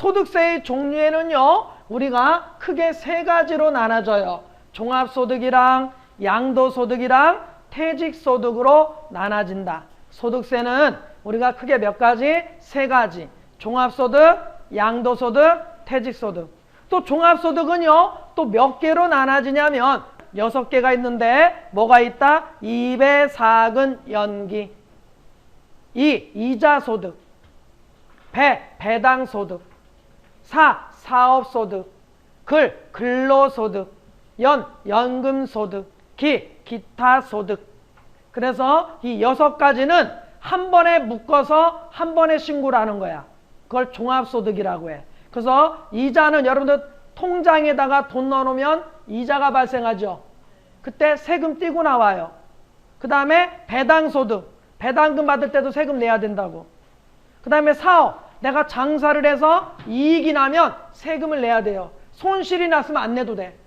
소득세의 종류에는요, 우리가 크게 세 가지로 나눠져요. 종합소득이랑 양도소득이랑 퇴직소득으로 나눠진다. 소득세는 우리가 크게 몇 가지? 세 가지. 종합소득, 양도소득, 퇴직소득. 또 종합소득은요, 또 몇 개로 나눠지냐면 6개가 있는데 뭐가 있다? 2배, 4근, 연기. 2. 이자소득. 배, 배당소득. 4. 사업소득. 글, 근로소득. 연, 연금소득. 기, 기타소득. 그래서 이 6가지는 한 번에 묶어서 한 번에 신고를 하는 거야. 그걸 종합소득이라고 해. 그래서 이자는 여러분들 통장에다가 돈 넣어놓으면 이자가 발생하죠. 그때 세금 떼고 나와요. 그 다음에 배당소득. 배당금 받을 때도 세금 내야 된다고. 그 다음에 사업. 내가 장사를 해서 이익이 나면 세금을 내야 돼요. 손실이 났으면 안 내도 돼.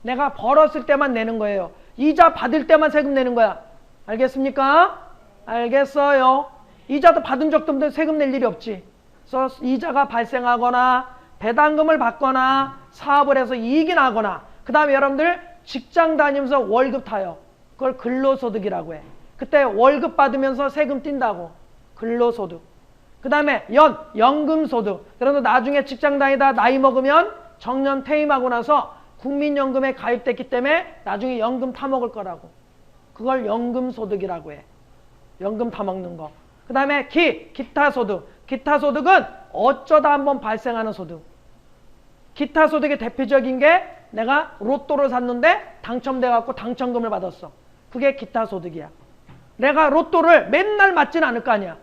내가 벌었을 때만 내는 거예요. 이자 받을 때만 세금 내는 거야. 알겠습니까? 알겠어요. 이자도 받은 적도 없는데 세금 낼 일이 없지. 그래서 이자가 발생하거나 배당금을 받거나 사업을 해서 이익이 나거나, 그 다음에 여러분들 직장 다니면서 월급 타요. 그걸 근로소득이라고 해. 그때 월급 받으면서 세금 뛴다고. 근로소득. 그 다음에 연금소득. 여러분들 나중에 직장 다니다 나이 먹으면 정년 퇴임하고 나서 국민연금에 가입됐기 때문에 나중에 연금 타먹을 거라고. 그걸 연금소득이라고 해. 연금 타먹는 거. 그 다음에 기타소득. 기타소득은 어쩌다 한번 발생하는 소득. 기타소득의 대표적인 게 내가 로또를 샀는데 당첨돼갖고 당첨금을 받았어. 그게 기타소득이야. 내가 로또를 맨날 맞지는 않을 거 아니야.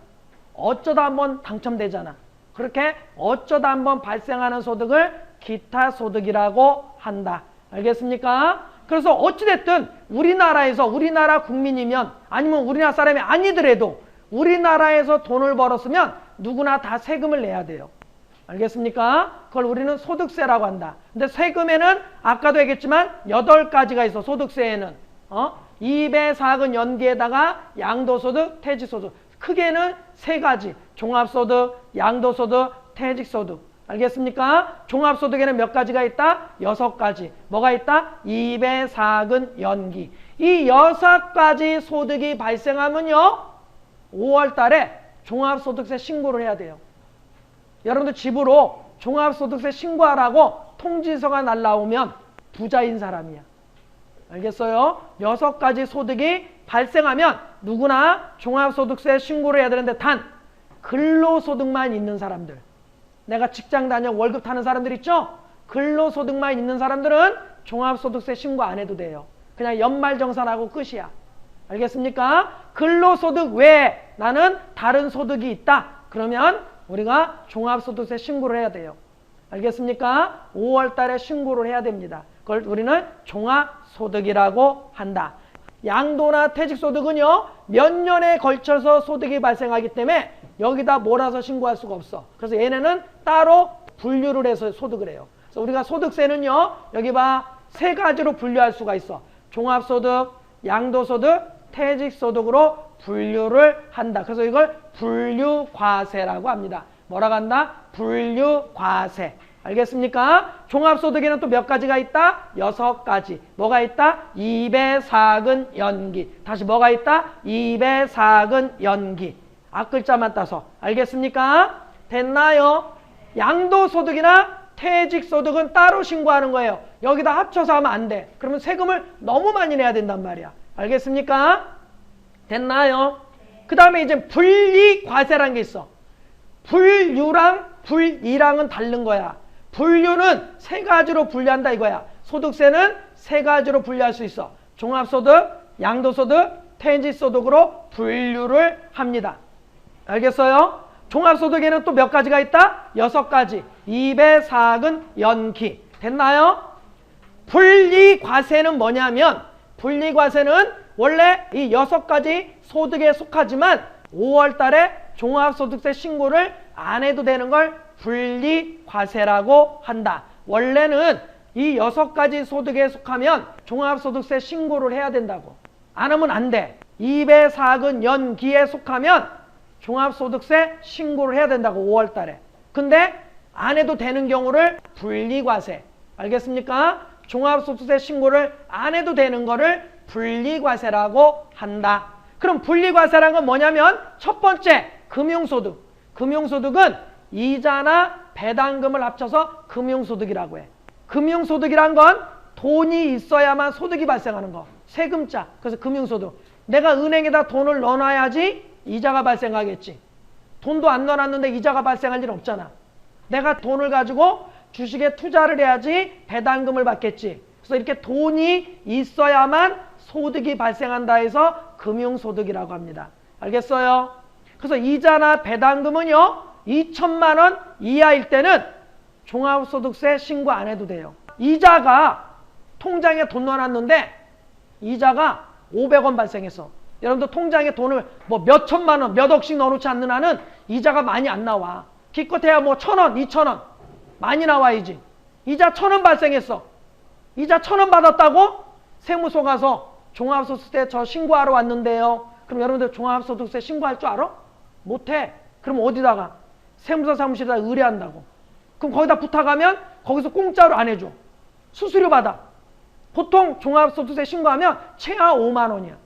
어쩌다 한번 당첨되잖아. 그렇게 어쩌다 한번 발생하는 소득을 기타소득이라고 한다. 알겠습니까? 그래서 어찌됐든 우리나라에서, 우리나라 국민이면 아니면 우리나라 사람이 아니더라도 우리나라에서 돈을 벌었으면 누구나 다 세금을 내야 돼요. 알겠습니까? 그걸 우리는 소득세라고 한다. 근데 세금에는 아까도 얘기했지만 8가지가 있어. 소득세에는 2배, 4근, 연기에다가 양도소득, 퇴직소득. 크게는 3가지. 종합소득, 양도소득, 퇴직소득. 알겠습니까? 종합소득에는 몇 가지가 있다? 6가지. 뭐가 있다? 2배, 4근, 연기. 이 6가지 소득이 발생하면요, 5월 달에 종합소득세 신고를 해야 돼요. 여러분들 집으로 종합소득세 신고하라고 통지서가 날라오면 부자인 사람이야. 알겠어요? 6가지 소득이 발생하면 누구나 종합소득세 신고를 해야 되는데 단 근로소득만 있는 사람들, 내가 직장 다녀 월급 타는 사람들 있죠? 근로소득만 있는 사람들은 종합소득세 신고 안 해도 돼요. 그냥 연말정산하고 끝이야. 알겠습니까? 근로소득 외에 나는 다른 소득이 있다. 그러면 우리가 종합소득세 신고를 해야 돼요. 알겠습니까? 5월 달에 신고를 해야 됩니다. 그걸 우리는 종합소득이라고 한다. 양도나 퇴직소득은요, 몇 년에 걸쳐서 소득이 발생하기 때문에 여기다 몰아서 신고할 수가 없어. 그래서 얘네는 따로 분류를 해서 소득을 해요. 그래서 우리가 소득세는요, 여기 봐, 3가지로 분류할 수가 있어. 종합소득, 양도소득, 퇴직소득으로 분류를 한다. 그래서 이걸 분류과세라고 합니다. 뭐라고 한다? 분류과세. 알겠습니까? 종합소득에는 또 몇 가지가 있다? 6가지. 뭐가 있다? 2배, 4근, 연기. 다시 뭐가 있다? 2배, 4근, 연기. 앞글자만 따서. 알겠습니까? 됐나요? 양도소득이나 퇴직소득은 따로 신고하는 거예요. 여기다 합쳐서 하면 안 돼. 그러면 세금을 너무 많이 내야 된단 말이야. 알겠습니까? 됐나요? 그 다음에 이제 분리과세라는 게 있어. 분류랑 분리랑은 다른 거야. 분류는 3가지로 분류한다 이거야. 소득세는 3가지로 분류할 수 있어. 종합소득, 양도소득, 퇴직소득으로 분류를 합니다. 알겠어요? 종합소득에는 또 몇 가지가 있다? 6가지. 2배, 4근, 연기. 됐나요? 분리과세는 뭐냐면, 분리과세는 원래 이 6가지 소득에 속하지만 5월 달에 종합소득세 신고를 안 해도 되는 걸 분리과세라고 한다. 원래는 이 6가지 소득에 속하면 종합소득세 신고를 해야 된다고. 안 하면 안 돼. 2배, 4근, 연기에 속하면 종합소득세 신고를 해야 된다고. 5월 달에. 근데 안 해도 되는 경우를 분리과세. 알겠습니까? 종합소득세 신고를 안 해도 되는 거를 분리과세라고 한다. 그럼 분리과세라는 건 뭐냐면 첫 번째 금융소득. 금융소득은 이자나 배당금을 합쳐서 금융소득이라고 해. 금융소득이란 건 돈이 있어야만 소득이 발생하는 거. 세금자. 그래서 금융소득. 내가 은행에다 돈을 넣어놔야지 이자가 발생하겠지. 돈도 안 넣어놨는데 이자가 발생할 일은 없잖아. 내가 돈을 가지고 주식에 투자를 해야지 배당금을 받겠지. 그래서 이렇게 돈이 있어야만 소득이 발생한다 해서 금융소득이라고 합니다. 알겠어요? 그래서 이자나 배당금은요 2천만 원 이하일 때는 종합소득세 신고 안 해도 돼요. 이자가 통장에 돈 넣어놨는데 이자가 500원 발생했어. 여러분들 통장에 돈을 뭐 몇 천만 원, 몇 억씩 넣어놓지 않는 한은 이자가 많이 안 나와. 기껏해야 뭐 1,000원, 2,000원 많이 나와야지. 이자 1,000원 발생했어. 이자 1,000원 받았다고? 세무서 가서 종합소득세 저 신고하러 왔는데요. 그럼 여러분들 종합소득세 신고할 줄 알아? 못해. 그럼 어디다가? 세무서 사무실에다 의뢰한다고. 그럼 거기다 부탁하면 거기서 공짜로 안 해줘. 수수료 받아. 보통 종합소득세 신고하면 최하 5만 원이야.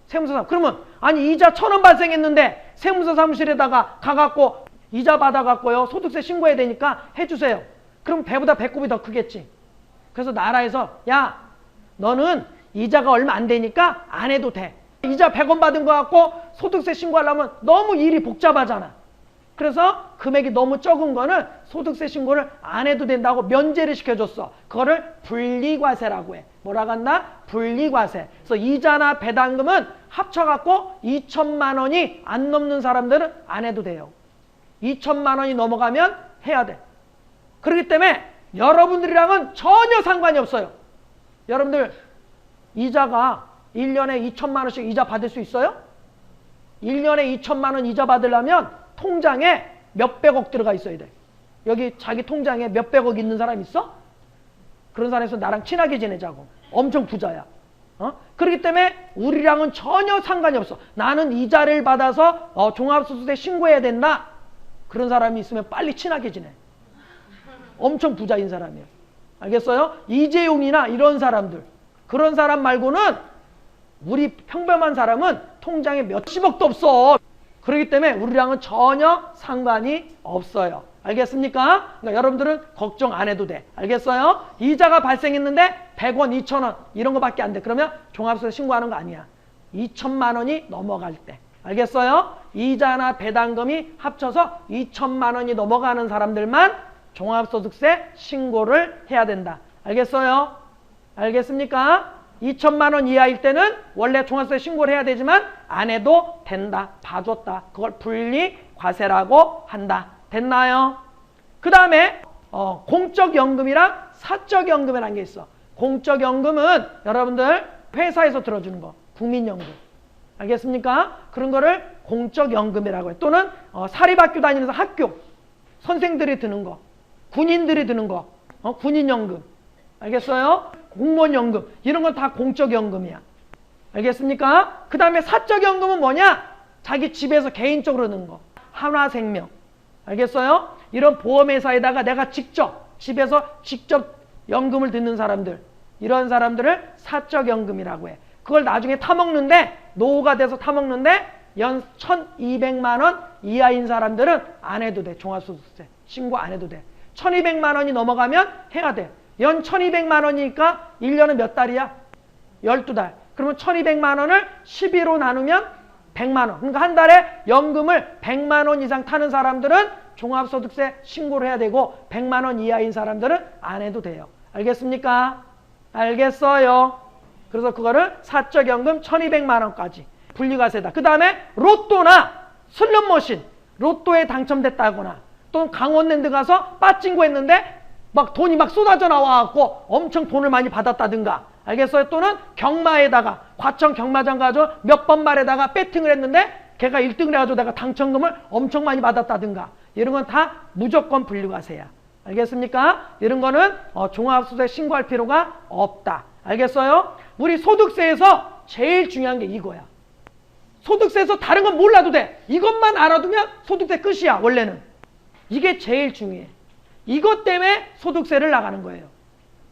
세무서 사무실. 그러면 아니 이자 1,000원 발생했는데 세무서 사무실에다가 가갖고 이자 받아갖고요 소득세 신고해야 되니까 해주세요. 그럼 배보다 배꼽이 더 크겠지. 그래서 나라에서 야 너는 이자가 얼마 안 되니까 안 해도 돼. 이자 100원 받은 거 갖고 소득세 신고하려면 너무 일이 복잡하잖아. 그래서 금액이 너무 적은 거는 소득세 신고를 안 해도 된다고 면제를 시켜줬어. 그거를 분리과세라고 해. 뭐라고 한다? 분리과세. 그래서 이자나 배당금은 합쳐갖고 2천만 원이 안 넘는 사람들은 안 해도 돼요. 2천만 원이 넘어가면 해야 돼. 그렇기 때문에 여러분들이랑은 전혀 상관이 없어요. 여러분들 이자가 1년에 2천만 원씩 이자 받을 수 있어요? 1년에 2천만 원 이자 받으려면 통장에 몇백억 들어가 있어야 돼. 여기 자기 통장에 몇백억 있는 사람 있어? 그런 사람에서 나랑 친하게 지내자고. 엄청 부자야. 그렇기 때문에 우리랑은 전혀 상관이 없어. 나는 이자를 받아서 종합소득세 신고해야 된다. 그런 사람이 있으면 빨리 친하게 지내. 엄청 부자인 사람이에요. 알겠어요? 이재용이나 이런 사람들. 그런 사람 말고는 우리 평범한 사람은 통장에 몇십억도 없어. 그렇기 때문에 우리랑은 전혀 상관이 없어요. 알겠습니까? 그러니까 여러분들은 걱정 안 해도 돼. 알겠어요? 이자가 발생했는데 100원, 2,000원 이런 거밖에 안 돼. 그러면 종합소득세 신고하는 거 아니야. 2천만 원이 넘어갈 때. 알겠어요? 이자나 배당금이 합쳐서 2천만 원이 넘어가는 사람들만 종합소득세 신고를 해야 된다. 알겠어요? 알겠습니까? 2천만 원 이하일 때는 원래 종합소득세 신고를 해야 되지만 안 해도 된다. 봐줬다. 그걸 분리과세라고 한다. 됐나요? 그 다음에 공적연금이랑 사적연금이라는 게 있어. 공적연금은 여러분들 회사에서 들어주는 거. 국민연금. 알겠습니까? 그런 거를 공적연금이라고 해. 또는 사립학교 다니면서 학교 선생들이 드는 거. 군인들이 드는 거. 군인연금. 알겠어요? 공무원연금. 이런 건 다 공적연금이야. 알겠습니까? 그 다음에 사적연금은 뭐냐? 자기 집에서 개인적으로 넣는 거. 한화생명. 알겠어요? 이런 보험회사에다가 내가 집에서 직접 연금을 듣는 사람들. 이런 사람들을 사적연금이라고 해. 그걸 나중에 타먹는데 노후가 돼서 타먹는데 연 1,200만 원 이하인 사람들은 안 해도 돼. 종합소득세 신고 안 해도 돼. 1,200만 원이 넘어가면 해야 돼. 연 1,200만 원이니까 1년은 몇 달이야? 12달. 그러면 1,200만 원을 12로 나누면 100만 원. 그러니까 한 달에 연금을 100만 원 이상 타는 사람들은 종합소득세 신고를 해야 되고 100만 원 이하인 사람들은 안 해도 돼요. 알겠습니까? 알겠어요? 그래서 그거를 사적연금 1,200만 원까지 분리과세다. 그 다음에 로또나 슬롯머신, 로또에 당첨됐다거나 또는 강원랜드 가서 빠찡고 했는데 막 돈이 막 쏟아져 나와갖고 엄청 돈을 많이 받았다든가. 알겠어요? 또는 경마에다가 과천 경마장 가서 몇 번 말에다가 배팅을 했는데 걔가 1등을 해가지고 내가 당첨금을 엄청 많이 받았다든가. 이런 건 다 무조건 분리과세야. 알겠습니까? 이런 거는 종합소득세 신고할 필요가 없다. 알겠어요? 우리 소득세에서 제일 중요한 게 이거야. 소득세에서 다른 건 몰라도 돼. 이것만 알아두면 소득세 끝이야. 원래는. 이게 제일 중요해. 이것 때문에 소득세를 나가는 거예요.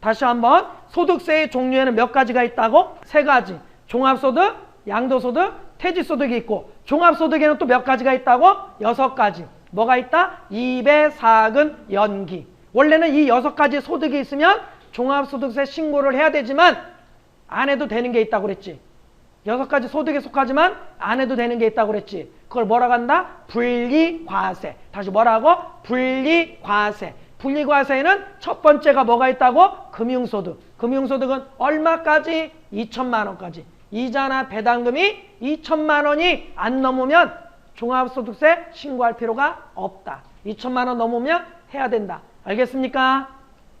다시 한번 소득세의 종류에는 몇 가지가 있다고? 세 가지. 종합소득, 양도소득, 퇴직소득이 있고 종합소득에는 또 몇 가지가 있다고? 6가지. 뭐가 있다? 2배, 4근, 연기. 원래는 이 6가지 소득이 있으면 종합소득세 신고를 해야 되지만 안 해도 되는 게 있다고 그랬지. 6가지 소득에 속하지만 안 해도 되는 게 있다고 그랬지. 그걸 뭐라고 한다? 분리과세. 다시 뭐라고? 분리과세. 분리과세에는 첫 번째가 뭐가 있다고? 금융소득. 금융소득은 얼마까지? 2천만 원까지. 이자나 배당금이 2천만 원이 안 넘으면 종합소득세 신고할 필요가 없다. 2천만 원 넘으면 해야 된다. 알겠습니까?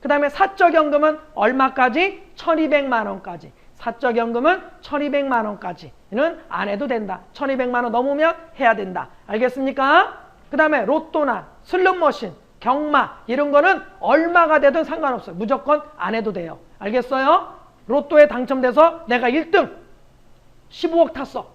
그 다음에 사적연금은 얼마까지? 1200만 원까지. 사적연금은 1200만 원까지는 안 해도 된다. 1200만 원 넘으면 해야 된다. 알겠습니까? 그 다음에 로또나 슬롯머신, 경마 이런 거는 얼마가 되든 상관없어요. 무조건 안 해도 돼요. 알겠어요? 로또에 당첨돼서 내가 1등 15억 탔어.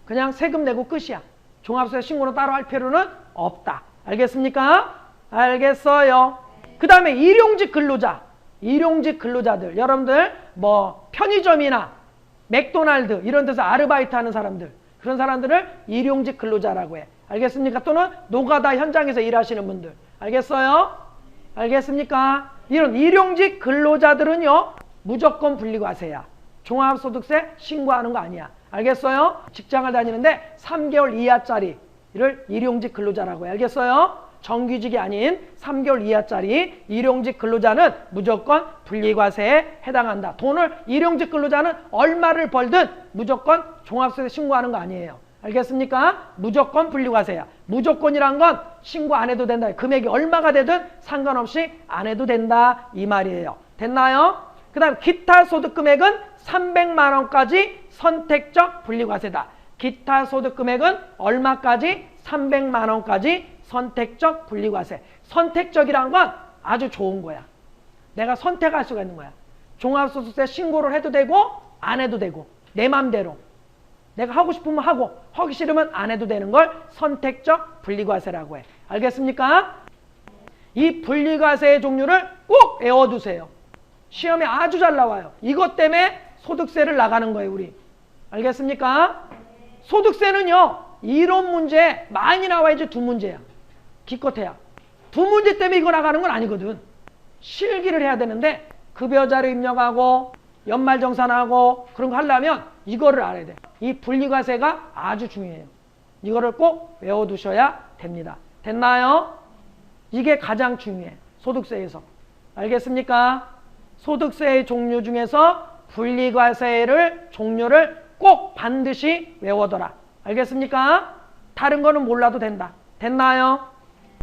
그냥 세금 내고 끝이야. 종합세 신고는 따로 할 필요는 없다. 알겠습니까? 알겠어요. 그 다음에 일용직 근로자. 일용직 근로자들. 여러분들 뭐 편의점이나 맥도날드 이런 데서 아르바이트 하는 사람들. 그런 사람들을 일용직 근로자라고 해. 알겠습니까? 또는 노가다 현장에서 일하시는 분들. 알겠어요? 알겠습니까? 이런 일용직 근로자들은요. 무조건 분리과세야. 종합소득세 신고하는 거 아니야. 알겠어요? 직장을 다니는데 3개월 이하짜리를 일용직 근로자라고 해. 알겠어요? 정규직이 아닌 3개월 이하짜리 일용직 근로자는 무조건 분리과세에 해당한다. 돈을 일용직 근로자는 얼마를 벌든 무조건 종합세에 신고하는 거 아니에요. 알겠습니까? 무조건 분리과세야. 무조건이란 건 신고 안 해도 된다. 금액이 얼마가 되든 상관없이 안 해도 된다. 이 말이에요. 됐나요? 그 다음 기타 소득 금액은 300만 원까지 선택적 분리과세다. 기타 소득 금액은 얼마까지? 300만 원까지 선택적 분리과세. 선택적이란 건 아주 좋은 거야. 내가 선택할 수가 있는 거야. 종합소득세 신고를 해도 되고 안 해도 되고 내 맘대로. 내가 하고 싶으면 하고 하기 싫으면 안 해도 되는 걸 선택적 분리과세라고 해. 알겠습니까? 이 분리과세의 종류를 꼭 외워두세요. 시험에 아주 잘 나와요. 이것 때문에 소득세를 나가는 거예요, 우리. 알겠습니까? 소득세는요, 이론 문제 많이 나와야지 2문제야. 기껏해야. 2문제 때문에 이거 나가는 건 아니거든. 실기를 해야 되는데 급여자료 입력하고 연말정산하고 그런 거 하려면 이거를 알아야 돼. 이 분리과세가 아주 중요해요. 이거를 꼭 외워두셔야 됩니다. 됐나요? 이게 가장 중요해. 소득세에서. 알겠습니까? 소득세의 종류 중에서 분리과세를 종류를 꼭 반드시 외워둬라. 알겠습니까? 다른 거는 몰라도 된다. 됐나요?